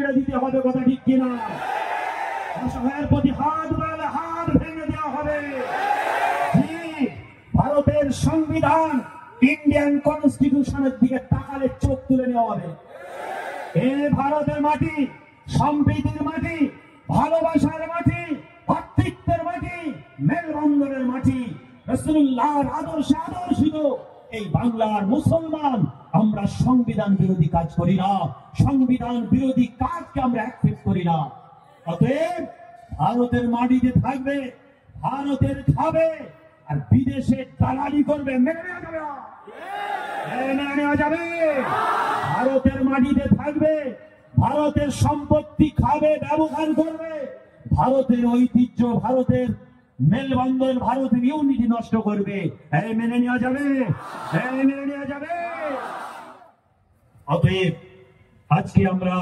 ছিঁড়ে দিতে হবে, কথা ঠিক কিনা? অসহায়ের প্রতি হাত বাড়ালে হাত ভেঙে দেওয়া হবে। ভারতের সংবিধান, ইন্ডিয়ান কনস্টিটিউশনের দিকে তাকালে চোখ তুলে নেওয়া হবে। এ ভারতের মাটি সম্প্রীতির মাটি, ভালোবাসার মাটি, ভাতৃত্বের মাটি, মেলবন্ধনের মাটি, রাসূলুল্লাহর আদর্শে আদর্শিত এই বাংলার মুসলমান। আমরা সংবিধান বিরোধী কাজ করি না, সংবিধান বিরোধী কাজকে আমরা অ্যাকসেপ্ট করি না। অতএব ভারতের মাটিতে থাকবে, ভারতের খাবে, আর বিদেশে দালালি করবে, মেনে নেওয়া যাবে না। মেনে নেওয়া যাবে? ভারতের মাটিতে থাকবে, ভারতের সম্পত্তি খাবে, ব্যবহার করবে, ভারতের ঐতিহ্য, ভারতের মেলবন্ধন, ভারতের ইউনিটি নষ্ট করবে। মেনে নেওয়া যাবে? মেনে নেওয়া যাবে? অতএব আজকে আমরা